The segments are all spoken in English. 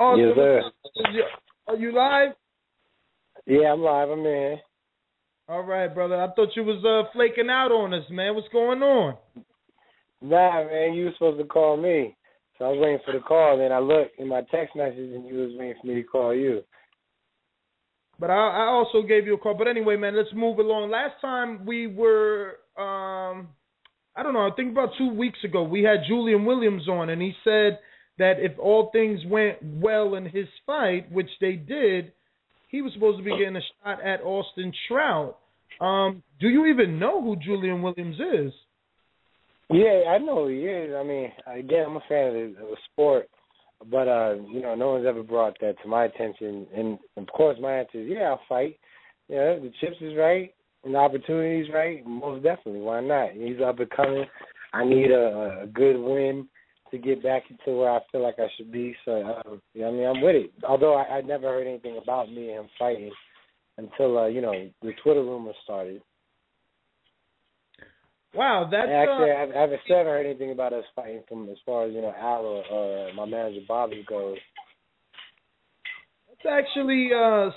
Austin, Yes, sir. are you live? Yeah, I'm live. I'm in. All right, brother. I thought you was flaking out on us, man. What's going on? Nah, man, you were supposed to call me. So I was waiting for the call, then I looked in my text message, and you was waiting for me to call you. But I also gave you a call. But anyway, man, let's move along. Last time we were, I don't know, I think about 2 weeks ago, we had Julian Williams on, and he said that if all things went well in his fight, which they did, he was supposed to be getting a shot at Austin Trout. Do you even know who Julian Williams is? Yeah, I know who he is. I mean, again, I'm a fan of the sport, but, no one's ever brought that to my attention. And, of course, my answer is, yeah, I'll fight. Yeah, the chips is right and the opportunity is right. Most definitely. Why not? He's up and coming. I need a good win to get back into where I feel like I should be. So, I'm with it. Although I never heard anything about me and him fighting until, the Twitter rumors started. Wow, that's... Actually, I haven't heard anything about us fighting from as far as, Al or my manager Bobby goes. That's actually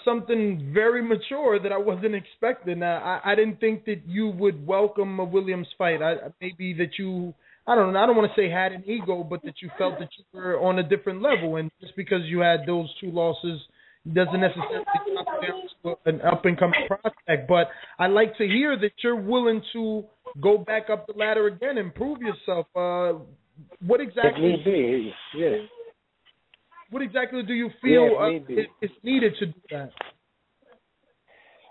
something very mature that I wasn't expecting. I didn't think that you would welcome a Williams fight. Maybe that you... I don't know. I don't want to say had an ego, but that you felt that you were on a different level, and just because you had those 2 losses doesn't necessarily drop down to an up-and-coming prospect. But I like to hear that you're willing to go back up the ladder again and prove yourself. What exactly? Yeah. What exactly do you feel is needed to do that?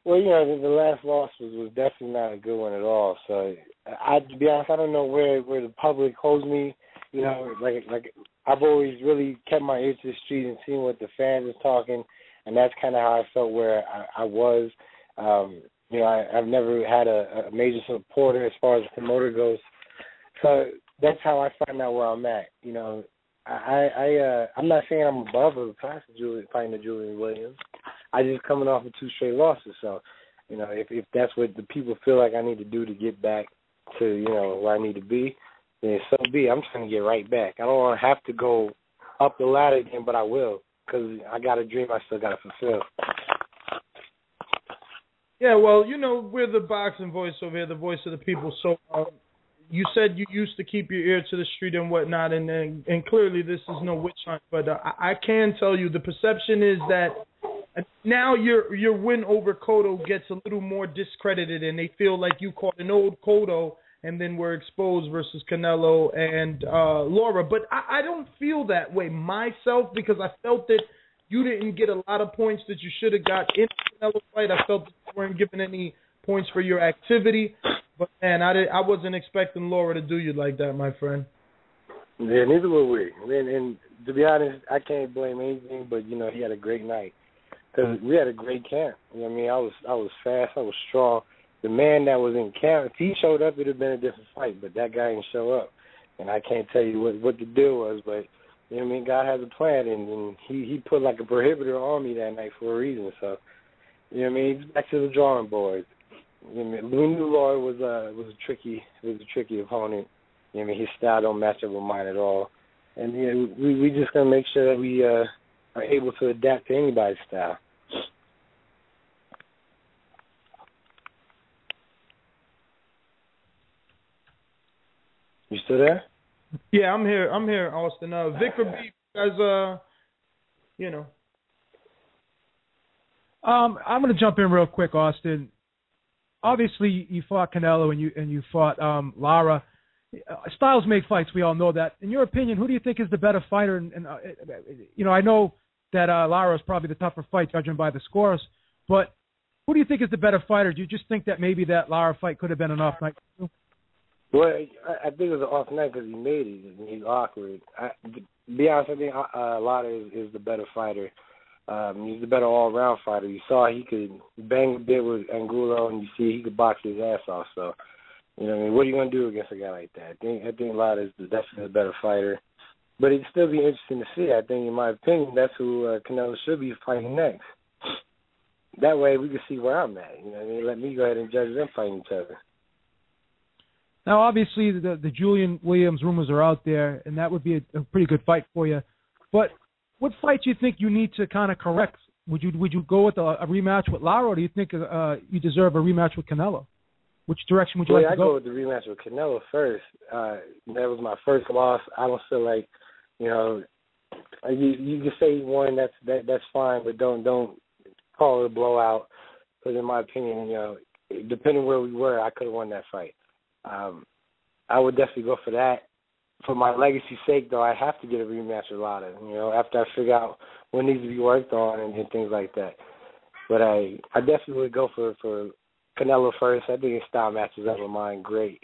Well, the last loss was definitely not a good one at all. So, to be honest, I don't know where the public holds me. Like I've always really kept my ear to the street and seen what the fans are talking, and that's kind of how I felt where I was. I've never had a major supporter as far as the promoter goes. So that's how I find out where I'm at. I'm not saying I'm above or past fighting the Julian Williams. I just coming off of 2 straight losses. So, if that's what the people feel like I need to do to get back to, where I need to be, then so be it. I'm trying to get right back. I don't want to have to go up the ladder again, but I will, because I got a dream I still got to fulfill. Yeah, well, we're the boxing voice over here, the voice of the people. So you said you used to keep your ear to the street and whatnot, and clearly this is no witch hunt. But I can tell you the perception is that now your win over Cotto gets a little more discredited, and they feel like you caught an old Cotto and then were exposed versus Canelo and Laura. But I don't feel that way myself, because I felt that you didn't get a lot of points that you should have got in the Canelo fight. I felt that you weren't given any points for your activity. But, man, I wasn't expecting Laura to do you like that, my friend. Yeah, neither were we. And to be honest, I can't blame anything, but, he had a great night. Because we had a great camp. I was fast. I was strong. The man that was in camp, if he showed up, it would have been a different fight. But that guy didn't show up. And I can't tell you what the deal was, but, God has a plan. And he put like a prohibitor on me that night for a reason. So, he's back to the drawing board. We knew Laura was a tricky opponent. His style don't match up with mine at all. And we just gonna make sure that we are able to adapt to anybody's style. You still there? Yeah, I'm here, Austin. Vicar B, guys, I'm going to jump in real quick, Austin. Obviously, you fought Canelo and you fought Lara. Styles make fights. We all know that. In your opinion, who do you think is the better fighter? And I know that Lara is probably the tougher fight, judging by the scores. But who do you think is the better fighter? Do you just think that maybe that Lara fight could have been an off night? Well, I think it was an off night because he made it and he's awkward. To be honest, I think Lara is the better fighter. He's the better all-around fighter. You saw he could bang a bit with Angulo, and you see he could box his ass off. So, what are you going to do against a guy like that? I think Lara is definitely the better fighter. But it'd still be interesting to see. I think, in my opinion, that's who Canelo should be fighting next. That way we can see where I'm at. Let me go ahead and judge them fighting each other. Now, obviously, the Julian Williams rumors are out there, and that would be a pretty good fight for you. But what fight do you think you need to kind of correct? Would you go with a rematch with Lara, or do you think you deserve a rematch with Canelo? Which direction would you like to go? I go with the rematch with Canelo first. That was my first loss. I don't feel like, you know, you can say he won. That's fine, but don't call it a blowout. Because in my opinion, you know, depending where we were, I could have won that fight. I would definitely go for that. For my legacy's sake, though, I have to get a rematch with Lara, you know, after I figure out what needs to be worked on and things like that. But I definitely would go for Canelo first. I think his style matches up with mine great.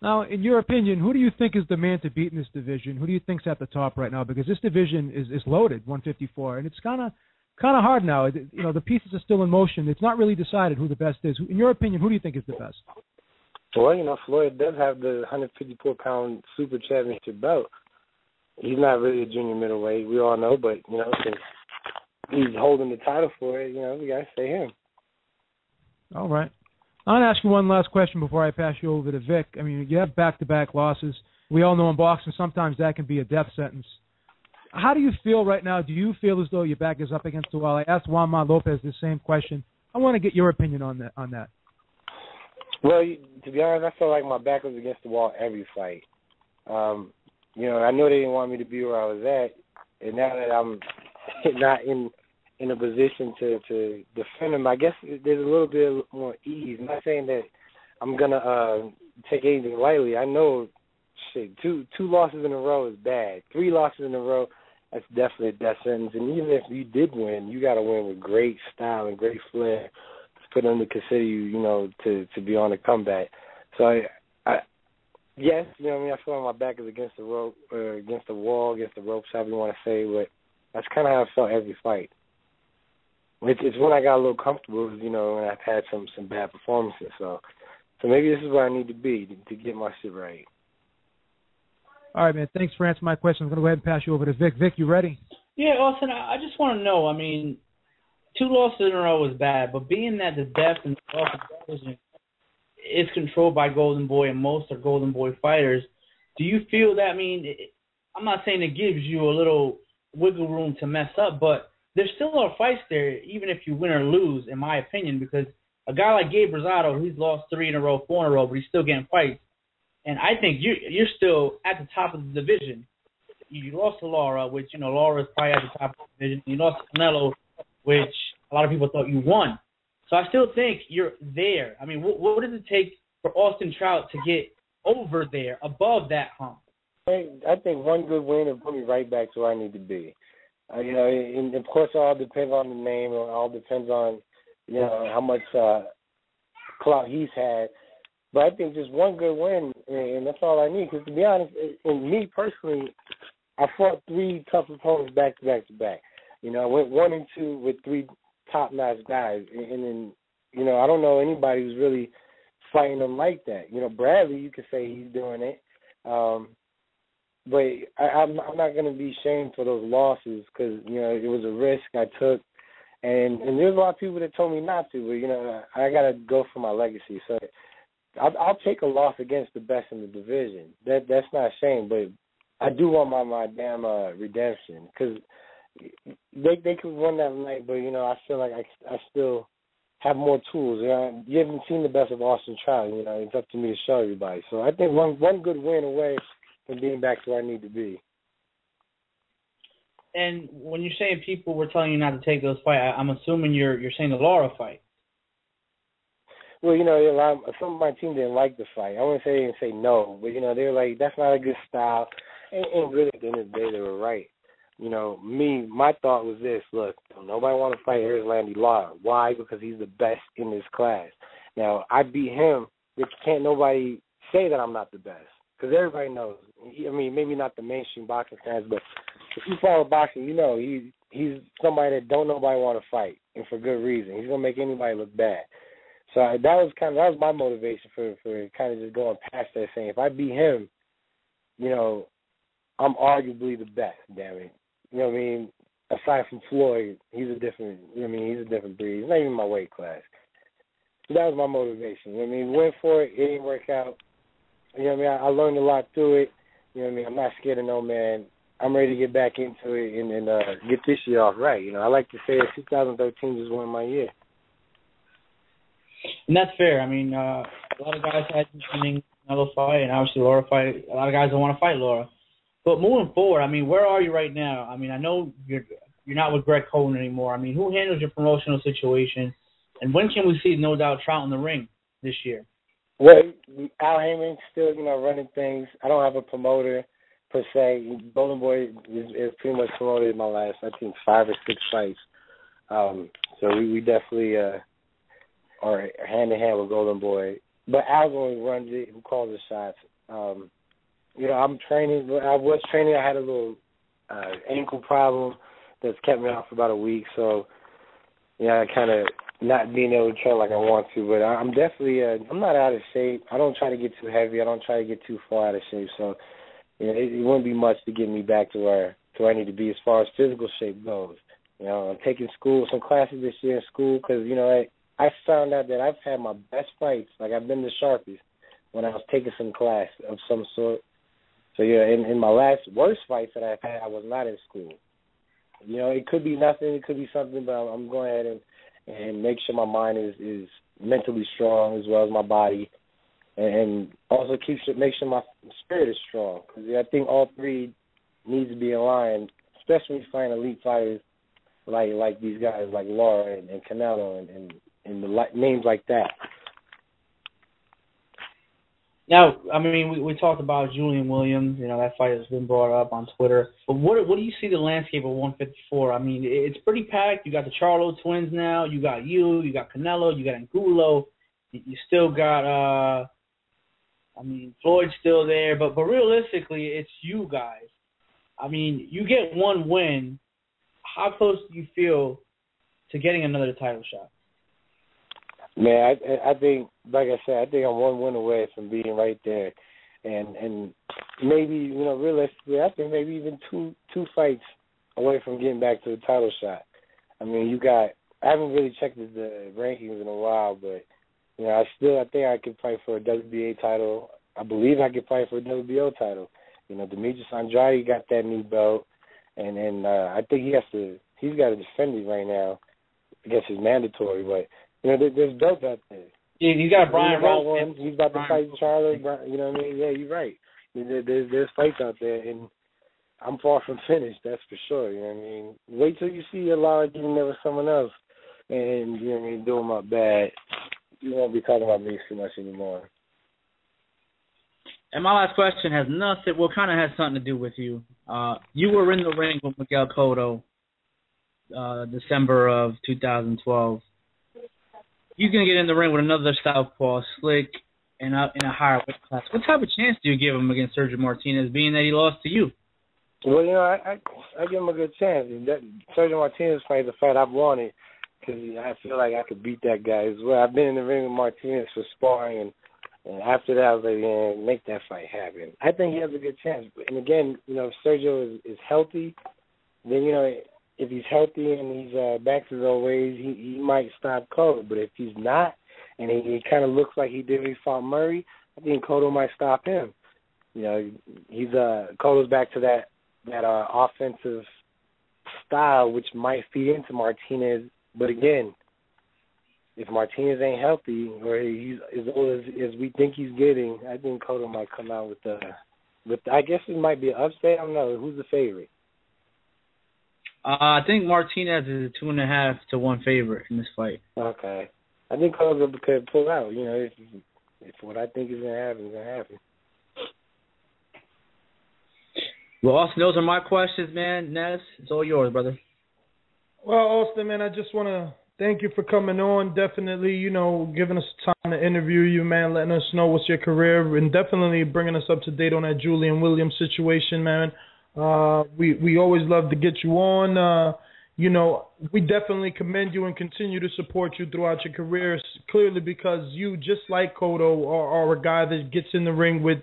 Now, in your opinion, who do you think is the man to beat in this division? Who do you think's at the top right now? Because this division is loaded, 154, and it's kind of hard now. You know, the pieces are still in motion. It's not really decided who the best is. In your opinion, who do you think is the best? Well, you know, Floyd does have the 154-pound super championship belt. He's not really a junior middleweight, we all know, but, you know, since he's holding the title for it, you know, we got to say him. All right. I'm going to ask you one last question before I pass you over to Vic. I mean, you have back-to-back losses. We all know in boxing sometimes that can be a death sentence. How do you feel right now? Do you feel as though your back is up against the wall? I asked Juan Mar Lopez the same question. I want to get your opinion on that. Well, to be honest, I felt like my back was against the wall every fight. You know, I know they didn't want me to be where I was at, and now that I'm not in a position to defend them, I guess there's a little bit more ease. I'm not saying that I'm gonna take anything lightly. I know, two losses in a row is bad. 3 losses in a row, that's definitely a death sentence. And even if you did win, you got to win with great style and great flair. For them to consider you, you know, to be on a comeback. So, yes, you know what I mean, I feel like my back is against the rope, or against the wall, against the ropes, however you want to say, but that's kind of how I felt every fight. It's when I got a little comfortable, you know, and I've had some bad performances. So maybe this is where I need to be to get my shit right. All right, man, thanks for answering my question. I'm going to go ahead and pass you over to Vic. Vic, you ready? Yeah, Austin, I just want to know, I mean, 2 losses in a row is bad, but being that the depth and the division is controlled by Golden Boy and most are Golden Boy fighters, do you feel that, I mean, I'm not saying it gives you a little wiggle room to mess up, but there still are fights there, even if you win or lose, in my opinion, because a guy like Gabe Rosado, he's lost 3 in a row, 4 in a row, but he's still getting fights. And I think you're still at the top of the division. You lost to Lara, which, you know, Laura's probably at the top of the division. You lost to Canelo, which a lot of people thought you won. So I still think you're there. I mean, what does it take for Austin Trout to get over there, above that hump? I think one good win will put me right back to where I need to be. You know, and of course, it all depends on the name. It all depends on, you know, how much clout he's had. But I think just one good win, and that's all I need. Because to be honest, and me personally, I fought 3 tough opponents back to back to back. You know, I went 1 and 2 with 3 top-notch guys. And then, you know, I don't know anybody who's really fighting them like that. You know, Bradley, you could say he's doing it. But I'm not going to be shamed for those losses because, you know, it was a risk I took. And there's a lot of people that told me not to. But, you know, I got to go for my legacy. So I'll take a loss against the best in the division. That's not shame. But I do want my damn redemption because they could win that night, but, you know, I feel like I still have more tools. You know, you haven't seen the best of Austin Trout. You know, it's up to me to show everybody. So I think one good win away from being back to where I need to be. And when you're saying people were telling you not to take those fights, I'm assuming you're saying the Lara fight. Well, you know, some of my team didn't like the fight. I wouldn't say they didn't say no, but, you know, they were like, that's not a good style. And really, at the end of the day, they were right. You know, my thought was this: look, nobody want to fight Erislandy Lara. Why? Because he's the best in this class. Now, I beat him. There can't nobody say that I'm not the best because everybody knows. I mean, maybe not the mainstream boxing fans, but if you follow boxing, you know he's somebody that don't nobody want to fight, and for good reason. He's gonna make anybody look bad. So that was my motivation for kind of just going past that, saying if I beat him, you know, I'm arguably the best. Damn it. You know what I mean? Aside from Floyd, he's a different breed. He's not even my weight class. So that was my motivation. You know what I mean? Went for it. It didn't work out. You know what I mean? I learned a lot through it. You know what I mean? I'm not scared of no man. I'm ready to get back into it and get this year off right. You know, I like to say that 2013 just won my year. And that's fair. I mean, a lot of guys had winning another fight, and obviously Laura fight. A lot of guys don't want to fight Laura. But moving forward, I mean, where are you right now? I mean, I know you're not with Greg Cohen anymore. I mean, who handles your promotional situation? And when can we see No Doubt Trout in the ring this year? Well, Al Heyman's still, running things. I don't have a promoter per se. Golden Boy is pretty much promoted my last, I think, 5 or 6 fights. So we definitely are hand in hand with Golden Boy. But Al only runs it, who calls the shots. I'm training. I was training. I had a little ankle problem that's kept me out for about a week. So, I kind of not being able to train like I want to. But I'm definitely, I'm not out of shape. I don't try to get too heavy. I don't try to get too far out of shape. So, it wouldn't be much to get me back to where I need to be as far as physical shape goes. I'm taking some classes this year in school because, I found out that I've had my best fights. Like, I've been the sharpest when I was taking some class of some sort. So, in my last worst fights that I've had, I was not in school. It could be nothing. It could be something, but I'm going ahead and make sure my mind is mentally strong as well as my body, and also make sure my spirit is strong. Because I think all three needs to be in line, especially when you find elite fighters like these guys, like Laura and Canelo and the names like that. Now, I mean, we talked about Julian Williams. That fight has been brought up on Twitter. But what do you see the landscape of 154? I mean, it's pretty packed. You got the Charlo twins now. You got you got Canelo, you got Angulo. You still got, Floyd's still there. But realistically, it's you guys. I mean, you get one win. How close do you feel to getting another title shot? Man, I think, like I said, I think I'm one win away from being right there, and maybe realistically, I think maybe even two fights away from getting back to the title shot. I mean, I haven't really checked the rankings in a while, but I think I could fight for a WBA title. I believe I could fight for a WBO title. Demetrius Andrade got that new belt, and I think he's got to defend it right now. I guess it's mandatory, but. There's belts out there. Yeah, you got Brian Rose. He's about to fight Charlo. You know what I mean? Yeah, you're right. There's fights out there, and I'm far from finished. That's for sure. You know what I mean? Wait till you see a lot getting there with someone else, and doing my bad. You won't be talking about me too much anymore. And my last question has nothing. Well, kind of has something to do with you. You were in the ring with Miguel Cotto, December of 2012. You're going to get in the ring with another southpaw, slick, and in a higher weight class. What type of chance do you give him against Sergio Martinez, being that he lost to you? Well, I give him a good chance. Sergio Martinez fight is the fight I've wanted because I feel like I could beat that guy as well. I've been in the ring with Martinez for sparring, and after that, I was like, man, make that fight happen. I think he has a good chance. And again, if Sergio is healthy, then, if he's healthy and he's back to his old ways, he might stop Cotto. But if he's not, and he kind of looks like he did when he fought Murray, I think Cotto might stop him. He's Cotto's back to that offensive style, which might feed into Martinez. But again, if Martinez ain't healthy or he's as old as we think he's getting, I think Cotto might come out with I guess it might be an upset. I don't know. Who's the favorite? I think Martinez is a 2.5 to 1 favorite in this fight. Okay. I think Cotto could pull out. If what I think is going to happen is going to happen. Well, Austin, those are my questions, man. Nez, it's all yours, brother. Well, Austin, man, I just want to thank you for coming on. Definitely, giving us time to interview you, man, letting us know what's your career, and definitely bringing us up to date on that Julian Williams situation, man. We always love to get you on. We definitely commend you and continue to support you throughout your career, clearly because you, just like Cotto, are a guy that gets in the ring with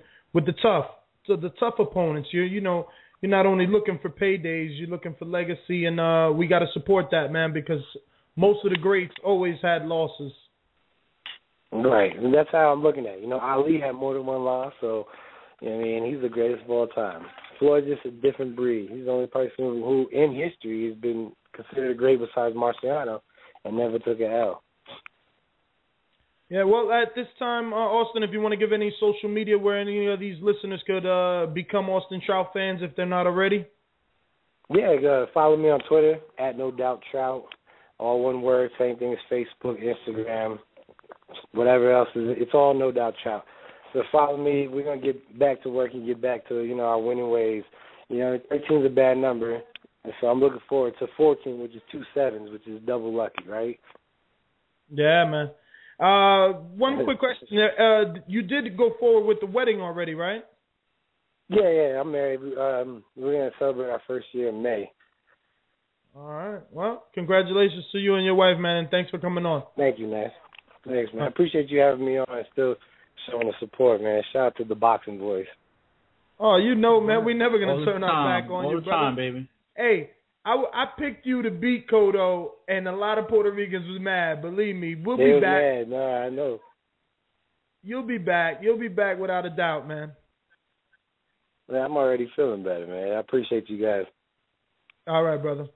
the tough opponents. You're not only looking for paydays, you're looking for legacy, and we got to support that, man, because most of the greats always had losses. Right, and that's how I'm looking at it. Ali had more than one loss, so he's the greatest of all time. Floyd is just a different breed. He's the only person who in history has been considered great besides Marciano and never took an L. Yeah, well, at this time, Austin, if you want to give any social media where any of these listeners could become Austin Trout fans if they're not already. Yeah, follow me on Twitter, @NoDoubtTrout. All one word, same thing as Facebook, Instagram, whatever else. It's all No Doubt Trout. So follow me. We're going to get back to work and get back to, our winning ways. 13 is a bad number. And so I'm looking forward to 14, which is 2 sevens, which is double lucky, right? Yeah, man. One quick question. You did go forward with the wedding already, right? Yeah, I'm married. We're going to celebrate our first year in May. All right. Well, congratulations to you and your wife, man, and thanks for coming on. Thank you, man. Thanks, man. I appreciate you having me on and still showing the support, man. Shout out to the Boxing Voice. Oh, man, we're never going to turn our back on you, brother. All the time, baby. Hey, I picked you to beat Cotto, and a lot of Puerto Ricans was mad. Believe me, we'll be back. Mad. No, I know. You'll be back. You'll be back without a doubt, man. Man, I'm already feeling better, man. I appreciate you guys. All right, brother.